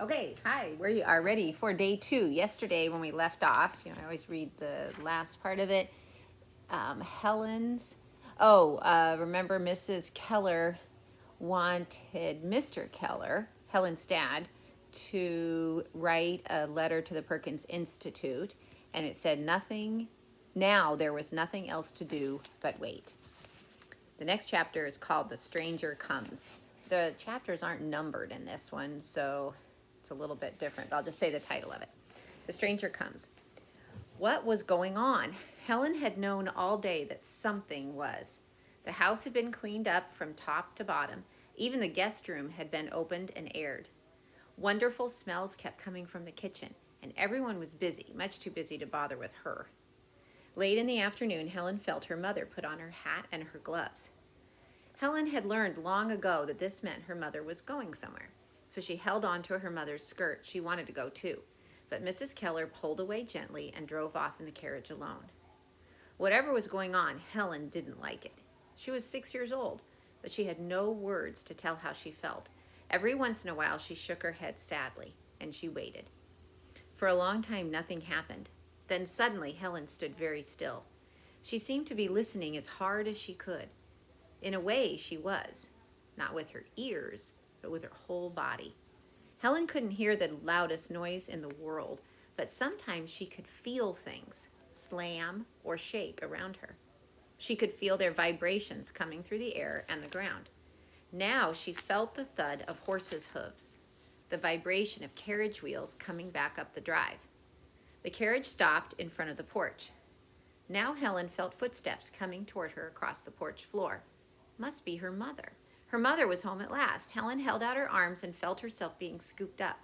Okay, hi, we are ready for day 2. Yesterday when we left off, I always read the last part of it. Remember Mrs. Keller wanted Mr. Keller, Helen's dad, to write a letter to the Perkins Institute, and it said there was nothing else to do but wait. The next chapter is called The Stranger Comes. The chapters aren't numbered in this one, so it's a little bit different. I'll just say the title of it. The Stranger Comes. What was going on? Helen had known all day that something was. The house had been cleaned up from top to bottom. Even the guest room had been opened and aired. Wonderful smells kept coming from the kitchen, and everyone was busy, much too busy to bother with her. Late in the afternoon, Helen felt her mother put on her hat and her gloves. Helen had learned long ago that this meant her mother was going somewhere, so she held on to her mother's skirt. She wanted to go too, but Mrs. Keller pulled away gently and drove off in the carriage alone. Whatever was going on, Helen didn't like it. She was 6 years old, but she had no words to tell how she felt. Every once in a while, she shook her head sadly, and she waited. For a long time, nothing happened. Then suddenly, Helen stood very still. She seemed to be listening as hard as she could. In a way, she was, not with her ears, but with her whole body. Helen couldn't hear the loudest noise in the world, but sometimes she could feel things slam or shake around her. She could feel their vibrations coming through the air and the ground. Now she felt the thud of horses' hooves, the vibration of carriage wheels coming back up the drive. The carriage stopped in front of the porch. Now Helen felt footsteps coming toward her across the porch floor. Must be her mother. Her mother was home at last. Helen held out her arms and felt herself being scooped up.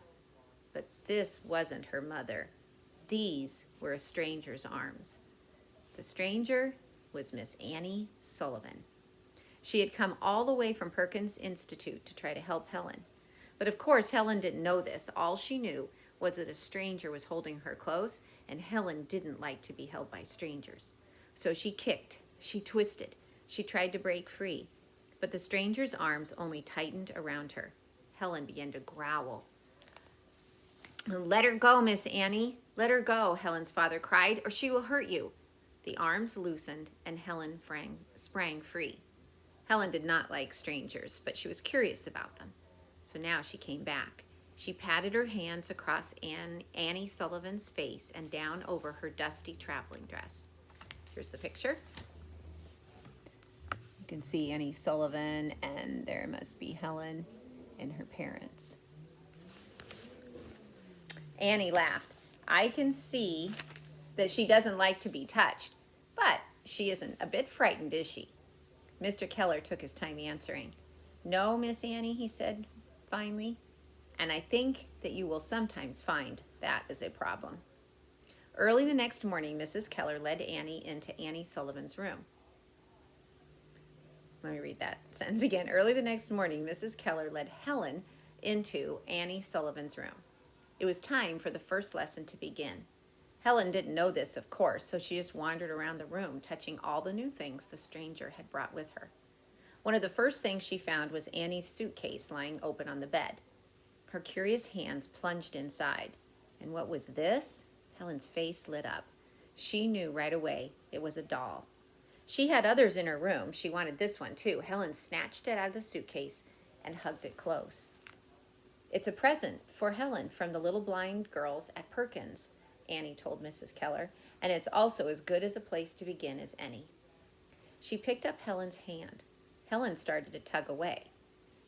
But this wasn't her mother. These were a stranger's arms. The stranger was Miss Annie Sullivan. She had come all the way from Perkins Institute to try to help Helen. But of course, Helen didn't know this. All she knew was that a stranger was holding her close, and Helen didn't like to be held by strangers. So she kicked, she twisted, she tried to break free, but the stranger's arms only tightened around her. Helen began to growl. "Let her go, Miss Annie. Let her go," Helen's father cried, "or she will hurt you." The arms loosened, and Helen sprang free. Helen did not like strangers, but she was curious about them. So now she came back. She patted her hands across Annie Sullivan's face and down over her dusty traveling dress. Here's the picture. You can see Annie Sullivan, and there must be Helen and her parents. Annie laughed. "I can see that she doesn't like to be touched, but she isn't a bit frightened, is she?" Mr. Keller took his time answering. "No, Miss Annie," he said finally, "and I think that you will sometimes find that is a problem." Early the next morning, Mrs. Keller led Annie into Annie Sullivan's room. Let me read that sentence again. Early the next morning, Mrs. Keller led Helen into Annie Sullivan's room. It was time for the first lesson to begin. Helen didn't know this, of course, so she just wandered around the room, touching all the new things the stranger had brought with her. One of the first things she found was Annie's suitcase lying open on the bed. Her curious hands plunged inside. And what was this? Helen's face lit up. She knew right away it was a doll. She had others in her room. She wanted this one too. Helen snatched it out of the suitcase and hugged it close. "It's a present for Helen from the little blind girls at Perkins," Annie told Mrs. Keller, "and it's also as good as a place to begin as any." She picked up Helen's hand. Helen started to tug away,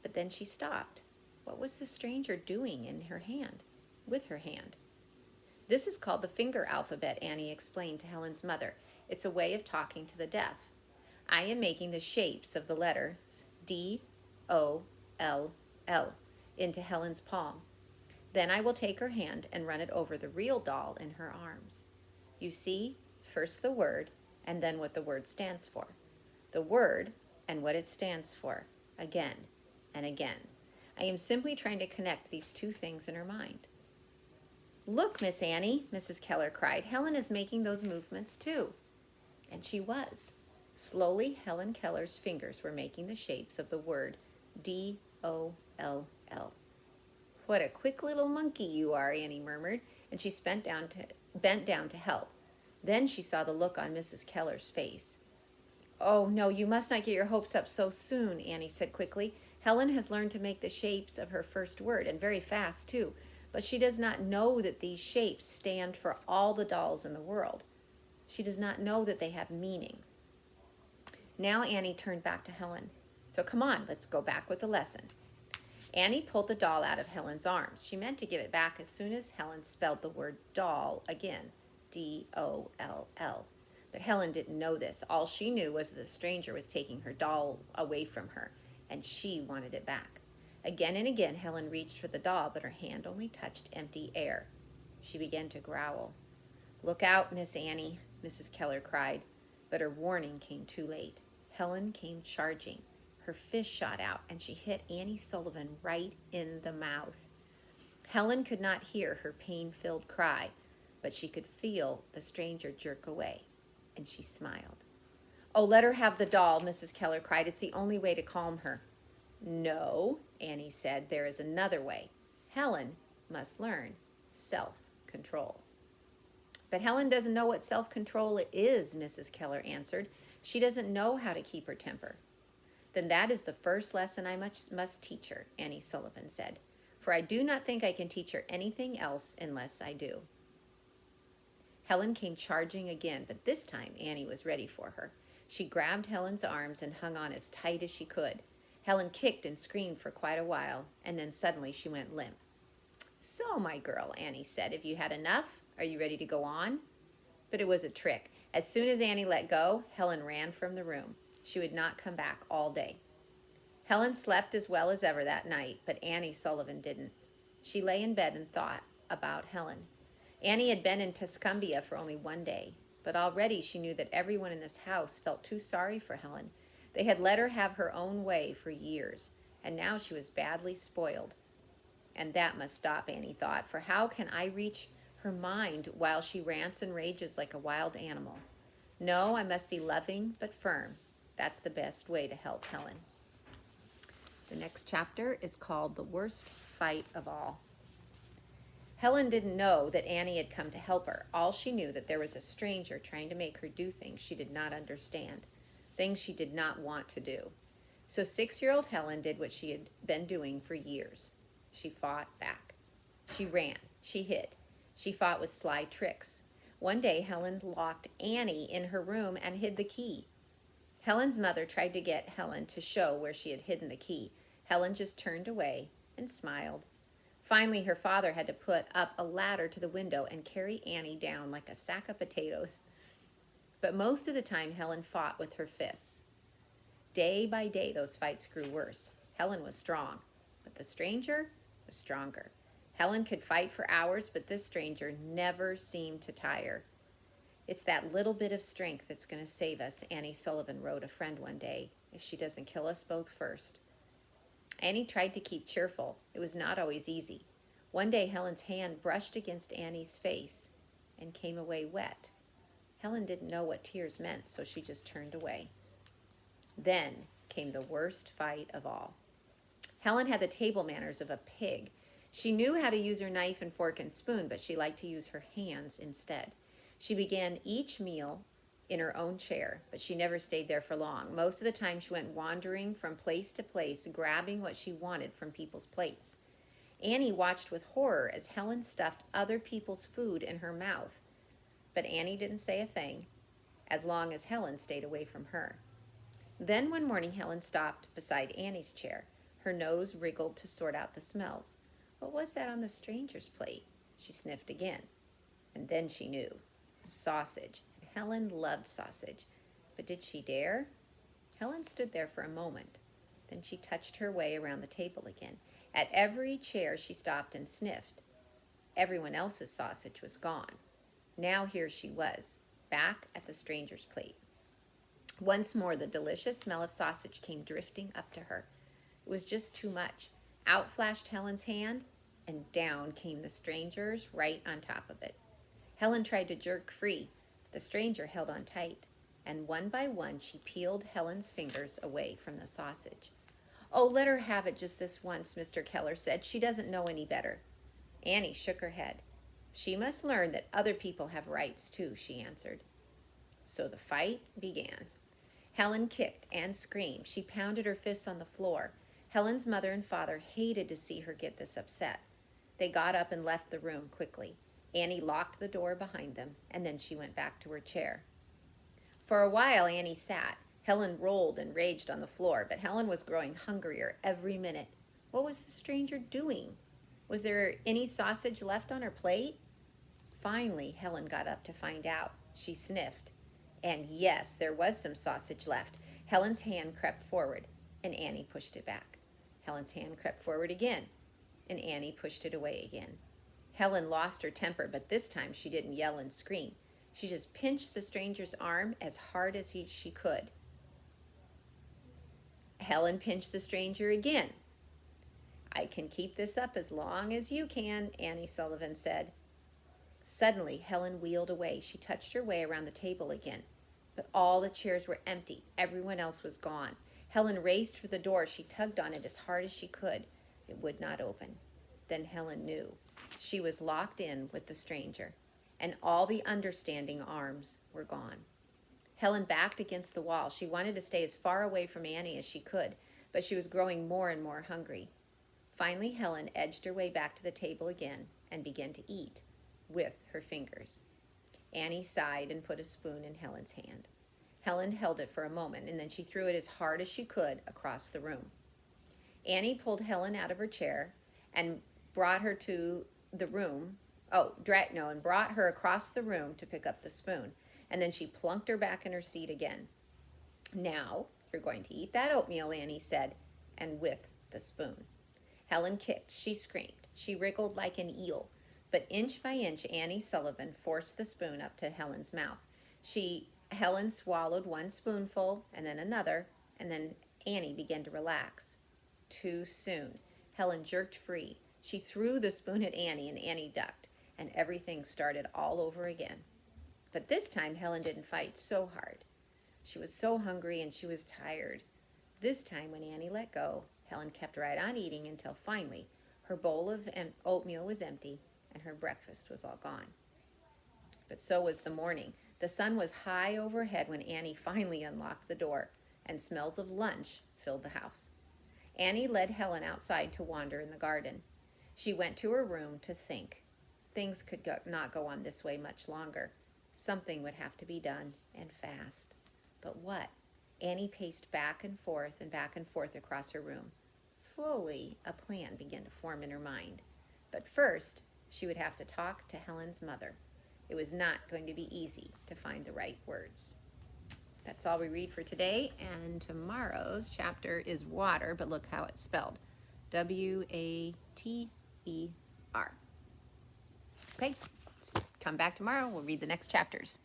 but then she stopped. What was the stranger doing in her hand, with her hand? "This is called the finger alphabet," Annie explained to Helen's mother. "It's a way of talking to the deaf. I am making the shapes of the letters D-O-L-L into Helen's palm. Then I will take her hand and run it over the real doll in her arms. You see, first the word, and then what the word stands for. The word and what it stands for, again and again. I am simply trying to connect these two things in her mind." "Look, Miss Annie," Mrs. Keller cried. "Helen is making those movements too." And she was. Slowly, Helen Keller's fingers were making the shapes of the word D-O-L-L. What a quick little monkey you are, Annie murmured, and she bent down to help. Then she saw the look on Mrs. Keller's face. Oh, no, you must not get your hopes up so soon, Annie said quickly. Helen has learned to make the shapes of her first word, and very fast, too. But she does not know that these shapes stand for all the dolls in the world. She does not know that they have meaning. Now Annie turned back to Helen. So come on, let's go back with the lesson. Annie pulled the doll out of Helen's arms. She meant to give it back as soon as Helen spelled the word doll again, D-O-L-L. But Helen didn't know this. All she knew was the stranger was taking her doll away from her, and she wanted it back. Again and again, Helen reached for the doll, but her hand only touched empty air. She began to growl. Look out, Miss Annie, Mrs. Keller cried, but her warning came too late. Helen came charging. Her fist shot out, and she hit Annie Sullivan right in the mouth. Helen could not hear her pain-filled cry, but she could feel the stranger jerk away, and she smiled. Oh, let her have the doll, Mrs. Keller cried. It's the only way to calm her. No, Annie said, there is another way. Helen must learn self-control. But Helen doesn't know what self-control is, Mrs. Keller answered. She doesn't know how to keep her temper. Then that is the first lesson I must teach her, Annie Sullivan said, for I do not think I can teach her anything else unless I do. Helen came charging again, but this time Annie was ready for her. She grabbed Helen's arms and hung on as tight as she could. Helen kicked and screamed for quite a while, and then suddenly she went limp. So, my girl, Annie said, have you had enough? Are you ready to go on? But it was a trick. As soon as Annie let go, Helen ran from the room. She would not come back all day. Helen slept as well as ever that night, but Annie Sullivan didn't. She lay in bed and thought about Helen. Annie had been in Tuscumbia for only one day, but already she knew that everyone in this house felt too sorry for Helen. They had let her have her own way for years, and now she was badly spoiled. And that must stop, Annie thought, for how can I reach her mind while she rants and rages like a wild animal? No, I must be loving but firm. That's the best way to help Helen. The next chapter is called The Worst Fight of All. Helen didn't know that Annie had come to help her. All she knew that there was a stranger trying to make her do things she did not understand, things she did not want to do. So 6-year-old Helen did what she had been doing for years. She fought back. She ran. She hid. She fought with sly tricks. One day, Helen locked Annie in her room and hid the key. Helen's mother tried to get Helen to show where she had hidden the key. Helen just turned away and smiled. Finally, her father had to put up a ladder to the window and carry Annie down like a sack of potatoes. But most of the time, Helen fought with her fists. Day by day, those fights grew worse. Helen was strong, but the stranger was stronger. Helen could fight for hours, but this stranger never seemed to tire. It's that little bit of strength that's going to save us, Annie Sullivan wrote a friend one day, if she doesn't kill us both first. Annie tried to keep cheerful. It was not always easy. One day, Helen's hand brushed against Annie's face and came away wet. Helen didn't know what tears meant, so she just turned away. Then came the worst fight of all. Helen had the table manners of a pig. She knew how to use her knife and fork and spoon, but she liked to use her hands instead. She began each meal in her own chair, but she never stayed there for long. Most of the time she went wandering from place to place, grabbing what she wanted from people's plates. Annie watched with horror as Helen stuffed other people's food in her mouth. But Annie didn't say a thing, as long as Helen stayed away from her. Then one morning Helen stopped beside Annie's chair. Her nose wriggled to sort out the smells. What was that on the stranger's plate? She sniffed again, and then she knew. Sausage. Helen loved sausage, but did she dare? Helen stood there for a moment. Then she touched her way around the table again. At every chair she stopped and sniffed. Everyone else's sausage was gone. Now here she was, back at the stranger's plate. Once more the delicious smell of sausage came drifting up to her. It was just too much. Out flashed Helen's hand, and down came the stranger's right on top of it. Helen tried to jerk free. The stranger held on tight, and one by one she peeled Helen's fingers away from the sausage. "Oh, let her have it just this once," Mr. Keller said. "She doesn't know any better." Annie shook her head. "She must learn that other people have rights too," she answered. So the fight began. Helen kicked and screamed. She pounded her fists on the floor. Helen's mother and father hated to see her get this upset. They got up and left the room quickly. Annie locked the door behind them, and then she went back to her chair. For a while, Annie sat. Helen rolled and raged on the floor, but Helen was growing hungrier every minute. What was the stranger doing? Was there any sausage left on her plate? Finally, Helen got up to find out. She sniffed. And yes, there was some sausage left. Helen's hand crept forward, and Annie pushed it back. Helen's hand crept forward again, and Annie pushed it away again. Helen lost her temper, but this time she didn't yell and scream. She just pinched the stranger's arm as hard as she could. Helen pinched the stranger again. "I can keep this up as long as you can," Annie Sullivan said. Suddenly, Helen wheeled away. She touched her way around the table again. But all the chairs were empty. Everyone else was gone. Helen raced for the door. She tugged on it as hard as she could. It would not open. Then Helen knew. She was locked in with the stranger, and all the understanding arms were gone. Helen backed against the wall. She wanted to stay as far away from Annie as she could, but she was growing more and more hungry. Finally, Helen edged her way back to the table again and began to eat with her fingers. Annie sighed and put a spoon in Helen's hand. Helen held it for a moment, and then she threw it as hard as she could across the room. Annie pulled Helen out of her chair and brought her to the room. And brought her across the room to pick up the spoon. And then she plunked her back in her seat again. "Now, you're going to eat that oatmeal," Annie said, and with the spoon. Helen kicked. She screamed. She wriggled like an eel. But inch by inch, Annie Sullivan forced the spoon up to Helen's mouth. Helen swallowed one spoonful, and then another, and then Annie began to relax. Too soon. Helen jerked free. She threw the spoon at Annie, and Annie ducked, and everything started all over again. But this time, Helen didn't fight so hard. She was so hungry, and she was tired. This time, when Annie let go, Helen kept right on eating until finally her bowl of oatmeal was empty, and her breakfast was all gone. But so was the morning. The sun was high overhead when Annie finally unlocked the door, and smells of lunch filled the house. Annie led Helen outside to wander in the garden. She went to her room to think. Things could not go on this way much longer. Something would have to be done, and fast. But what? Annie paced back and forth across her room. Slowly, a plan began to form in her mind. But first, she would have to talk to Helen's mother. It was not going to be easy to find the right words. That's all we read for today, and tomorrow's chapter is water, but look how it's spelled. Water. Okay, come back tomorrow. We'll read the next chapters.